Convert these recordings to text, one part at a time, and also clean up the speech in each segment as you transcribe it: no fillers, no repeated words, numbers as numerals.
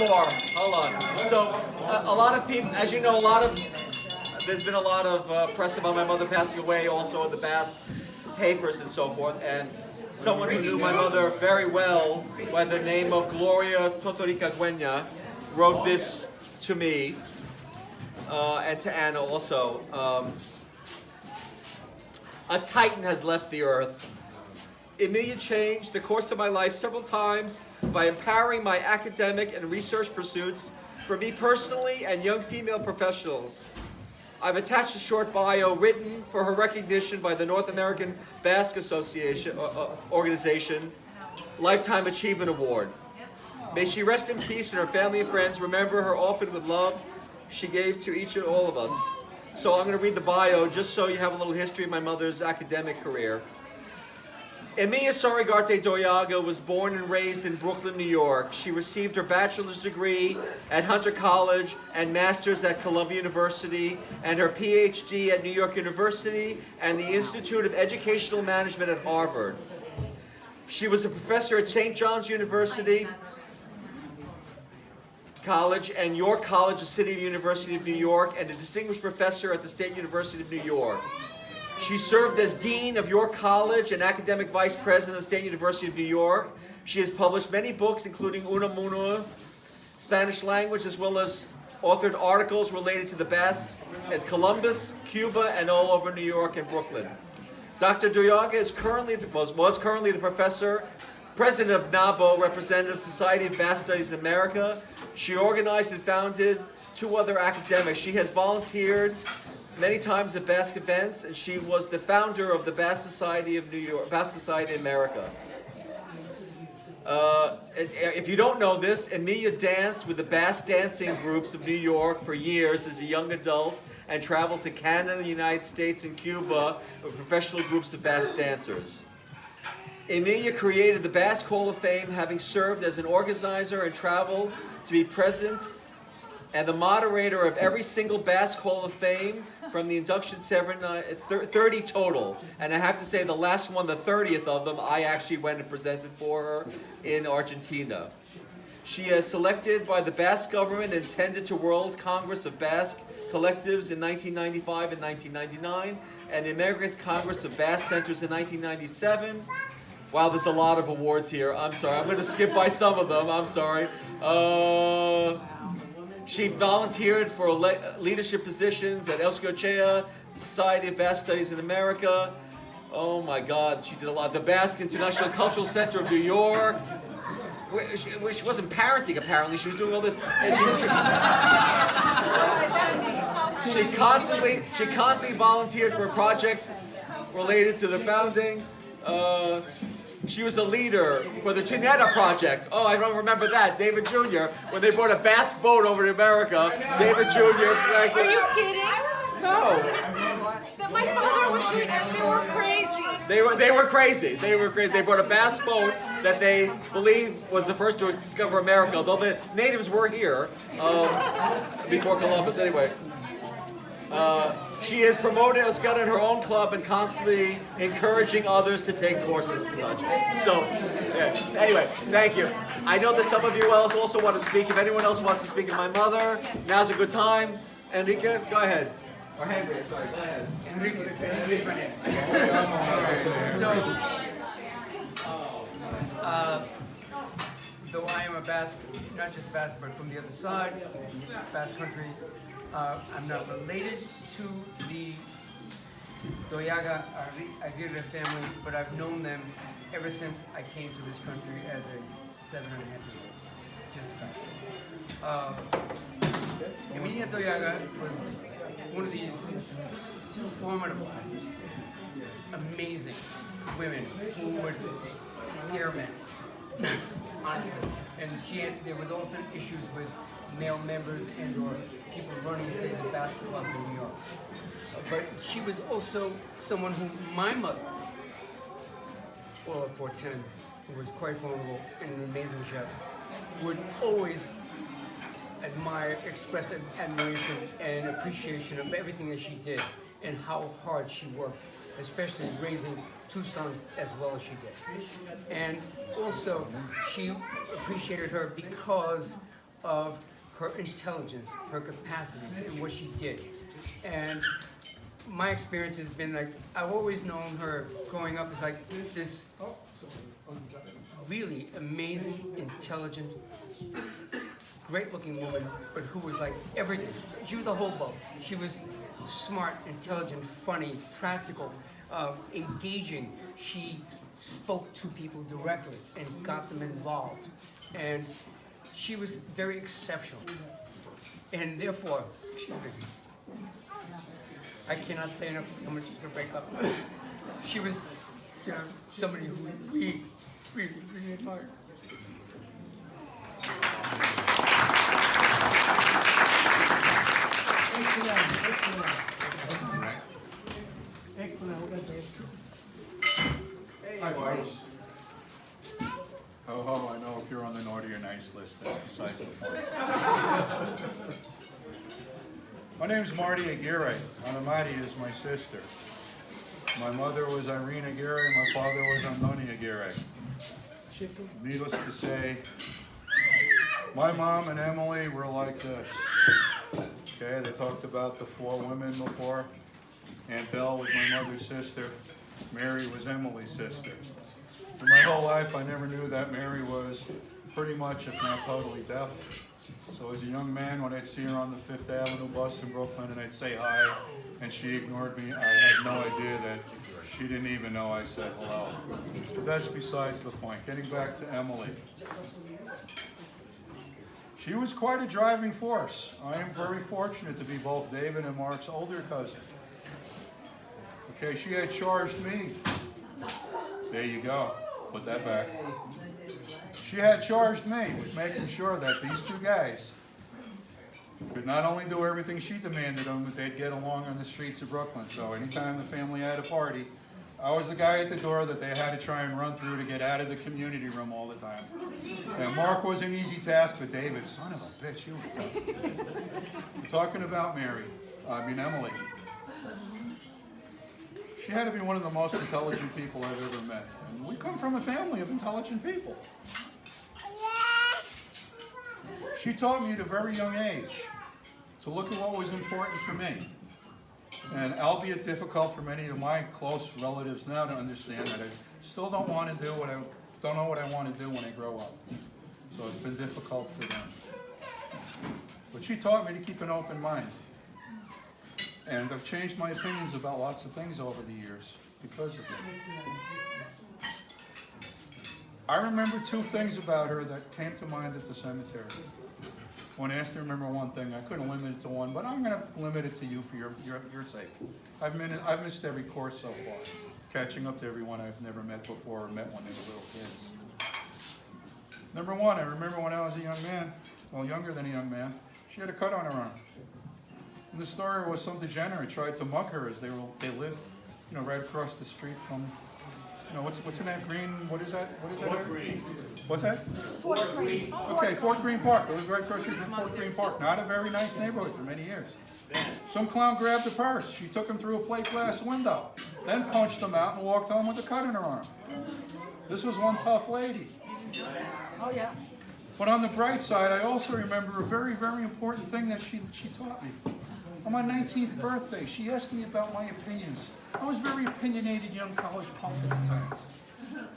more. Hold on. So, a lot of people, as you know, there's been a lot of press about my mother passing away, also in the Bass papers and so forth. And someone who knew my mother very well, by the name of Gloria Totorica Guenya, wrote this to me and to Anna also. A titan has left the earth. Emilia changed the course of my life several times by empowering my academic and research pursuits for me personally and young female professionals. I've attached a short bio written for her recognition by the North American Basque Association organization, Lifetime Achievement Award. May she rest in peace, and her family and friends remember her often with love she gave to each and all of us. So I'm going to read the bio just so you have a little history of my mother's academic career. Emilia Sarigarte Doyaga was born and raised in Brooklyn, New York. She received her bachelor's degree at Hunter College and master's at Columbia University and her PhD at New York University and the Institute of Educational Management at Harvard. She was a professor at St. John's University College and York College of City University of New York and a distinguished professor at the State University of New York. She served as Dean of York College and Academic Vice President of the State University of New York. She has published many books, including Unamuno, Spanish language, as well as authored articles related to the Basque at Columbus, Cuba, and all over New York and Brooklyn. Dr. Doyaga was currently the president of NABO, Representative Society of Basque Studies in America. She organized and founded 2 other academics. She has volunteered many times at Basque events, and she was the founder of the Basque Society of New York, Basque Society America. If you don't know this, Emilia danced with the Basque dancing groups of New York for years as a young adult and traveled to Canada, the United States, and Cuba with professional groups of Basque dancers. Emilia created the Basque Hall of Fame, having served as an organizer and traveled to be present and the moderator of every single Basque Hall of Fame from the induction 30 total. And I have to say the last one, the 30th of them, I actually went and presented for her in Argentina. She is selected by the Basque government and attended to World Congress of Basque Collectives in 1995 and 1999, and the American Congress of Basque Centers in 1997. Wow, there's a lot of awards here. I'm sorry, I'm going to skip by some of them. I'm sorry. She volunteered for leadership positions at Euskochea, Society of Basque Studies in America. Oh my God, she did a lot. The Basque International Cultural Center of New York. She wasn't parenting, apparently. She was doing all this. And she constantly volunteered for projects related to the founding. She was a leader for the Trinidad Project. Oh, I don't remember that. David Jr., when they brought a Basque boat over to America, David Jr. Are you kidding? No. That my father was doing that. They were crazy. They were crazy. They were crazy. They brought a Basque boat that they believed was the first to discover America, although the natives were here before Columbus. Anyway. She is promoting Euskara in her own club and constantly encouraging others to take courses and such. So, yeah. Anyway, thank you. I know that some of you also want to speak. If anyone else wants to speak of my mother, now's a good time. Enrique, go ahead. Or Henry, sorry, go ahead. Enrique is my name. Though I am a Basque, not just Basque, but from the other side, Basque country, I'm not related to the Doyaga Aguirre family, but I've known them ever since I came to this country as a 7.5-year-old, just about. Emilia Doyaga was one of these formidable, amazing women who would scare men, honestly. And there was often issues with male members and or people running, say, the Basque Club in New York. But she was also someone who my mother, Ola Fortin, who was quite formidable and an amazing chef, would always admire, express admiration and appreciation of everything that she did and how hard she worked, especially raising 2 sons as well as she did. And also, she appreciated her because of her intelligence, her capacities, and what she did. And my experience has been like, I've always known her growing up as like this really amazing, intelligent, great-looking woman, but who was like everything. She was the whole boat. She was smart, intelligent, funny, practical, engaging. She spoke to people directly and got them involved. And she was very exceptional. And therefore, excuse me, I cannot say enough how much she's gonna break up. She was, you know, somebody who we really admired. Hi, boys. Ho ho, I know if you're on the naughty or nice list, that's besides the point. My name's Marty Aguirre. Anamati is my sister. My mother was Irene Aguirre, my father was Andoni Aguirre. Needless to say, my mom and Emily were like this. Okay, they talked about the 4 women before. Aunt Belle was my mother's sister. Mary was Emily's sister. For my whole life, I never knew that Mary was pretty much, if not totally deaf. So as a young man, when I'd see her on the Fifth Avenue bus in Brooklyn and I'd say hi, and she ignored me, I had no idea that she didn't even know I said hello. But that's besides the point. Getting back to Emily. She was quite a driving force. I am very fortunate to be both David and Mark's older cousin. Okay, she had charged me. There you go. Put that back. She had charged me with making sure that these 2 guys could not only do everything she demanded of them, but they'd get along on the streets of Brooklyn. So anytime the family had a party, I was the guy at the door that they had to try and run through to get out of the community room all the time. And Mark was an easy task, but David, son of a bitch, you were tough. We're talking about Emily. She had to be one of the most intelligent people I've ever met. And we come from a family of intelligent people. She taught me at a very young age to look at what was important for me. And albeit difficult for many of my close relatives now to understand that I still don't want to do don't know what I want to do when I grow up. So it's been difficult for them. But she taught me to keep an open mind. And I've changed my opinions about lots of things over the years because of it. I remember 2 things about her that came to mind at the cemetery. When asked to remember one thing, I couldn't limit it to one, but I'm going to limit it to you for your sake. I've missed every course so far, catching up to everyone I've never met before or met when they were little kids. Number 1, I remember when I was a young man, well, younger than a young man, she had a cut on her arm. And the story was some degenerate tried to mug her as they lived, you know, right across the street from, you know, what's her name? Green, what is that? Fort Greene. What's that? Fort Greene. Okay, Fort Greene Park. It was right across the street from Fort Greene Park. Not a very nice neighborhood for many years. Some clown grabbed her purse. She took him through a plate glass window, then punched him out and walked home with a cut in her arm. This was one tough lady. Oh, yeah. But on the bright side, I also remember a very, very important thing that she taught me. On my 19th birthday, she asked me about my opinions. I was a very opinionated young college punk at the time.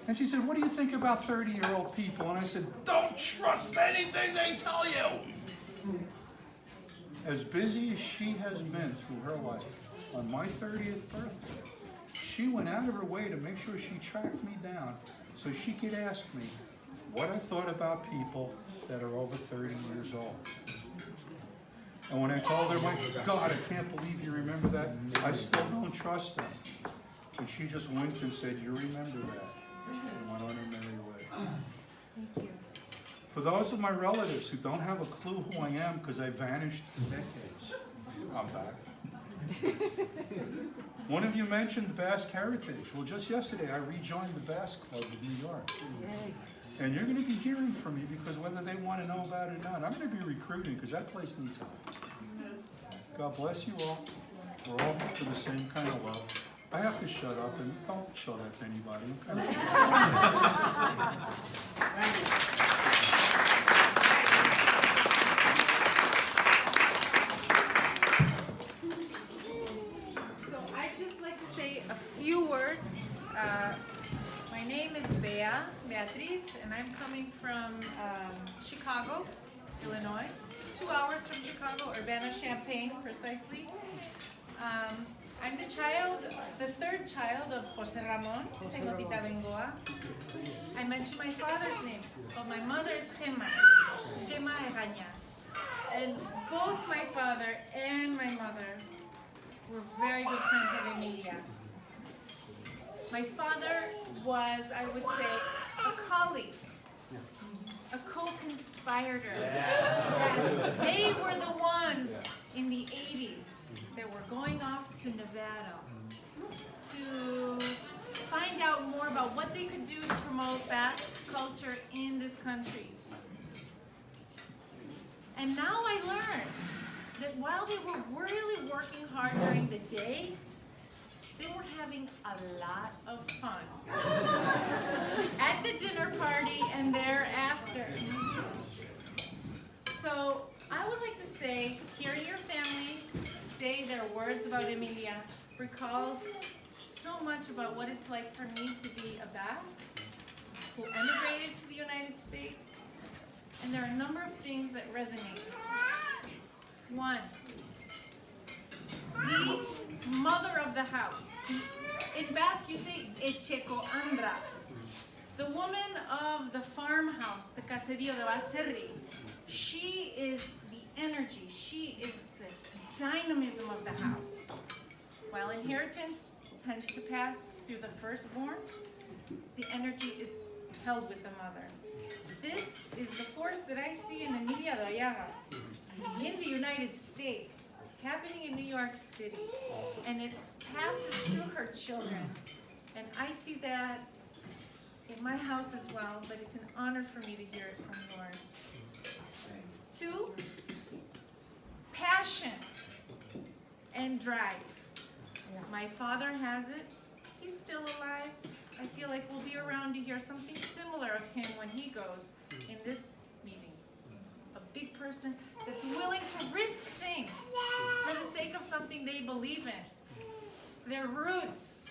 And she said, what do you think about 30-year-old people? And I said, don't trust anything they tell you. As busy as she has been through her life, on my 30th birthday, she went out of her way to make sure she tracked me down so she could ask me what I thought about people that are over 30 years old. And when I told her, my God, I can't believe you remember that, I still don't trust them. And she just winked and said, you remember that, and went on her merry way. Thank you. For those of my relatives who don't have a clue who I am because I vanished for decades, I'm back. One of you mentioned Basque heritage. Well, just yesterday I rejoined the Basque Club of New York. And you're going to be hearing from me because whether they want to know about it or not, I'm going to be recruiting because that place needs help. God bless you all. We're all for the same kind of love. I have to shut up, and don't show that to anybody. I'm kind of... reports. My name is Beatriz, and I'm coming from Chicago, Illinois. 2 hours from Chicago, Urbana-Champaign, precisely. I'm the third child of Jose Ramon, Senotita Bengoa. I mentioned my father's name, but my mother is Gema Egaña. And both my father and my mother were very good friends of Emilia. My father was, I would say, a colleague, a co-conspirator. Yes. They were the ones in the 80s that were going off to Nevada to find out more about what they could do to promote Basque culture in this country. And now I learned that while they were really working hard during the day, they were having a lot of fun at the dinner party and thereafter. So I would like to say, hearing your family say their words about Emilia recalled so much about what it's like for me to be a Basque who emigrated to the United States. And there are a number of things that resonate. One, the mother of the house. In Basque, you say echecoandra. The woman of the farmhouse, the caserío, the baserri. She is the energy. She is the dynamism of the house. While inheritance tends to pass through the firstborn, the energy is held with the mother. This is the force that I see in Emilia Doyaga, in the United States, happening in New York City, and it passes through her children. And I see that in my house as well, but it's an honor for me to hear it from yours. 2, passion and drive. My father has it. He's still alive. I feel like we'll be around to hear something similar of him when he goes in this meeting. A big person that's willing to risk things for the sake of something they believe in. Their roots.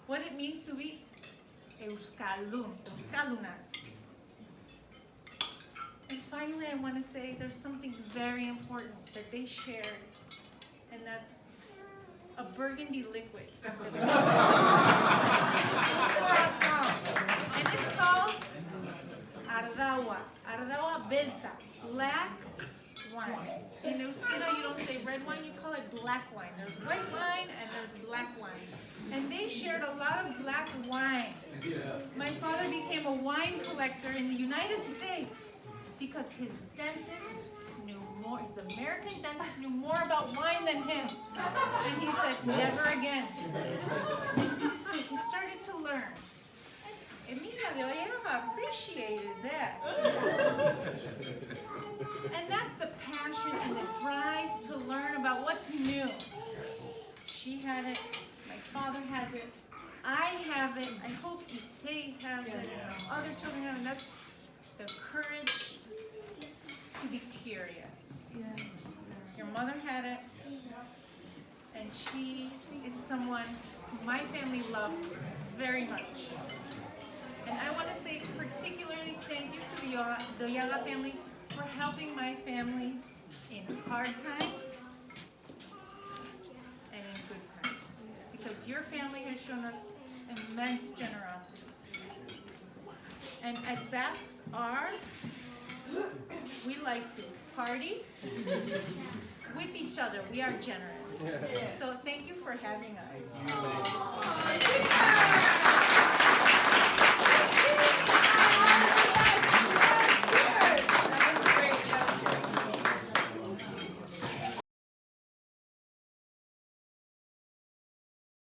What it means to be Euskaluna. And finally, I want to say there's something very important that they shared, and that's a burgundy liquid. For us all. And it's called Ardawa Belsa, black wine. In Euskera, you don't say red wine, you call it black wine. There's white wine and there's black wine. And they shared a lot of black wine. My father became a wine collector in the United States because his dentist knew more, his American dentist knew more about wine than him. And he said, never again. So he started to learn. Emilia Doyaga appreciated that. And that's the passion and the drive to learn about what's new. She had it, my father has it, I have it, I hope Issei has it, other children have it. That's the courage to be curious. Your mother had it, and she is someone who my family loves very much. And I want to say particularly thank you to the Doyaga family for helping my family in hard times and in good times. Because your family has shown us immense generosity. And as Basques are, we like to party with each other. We are generous. So thank you for having us.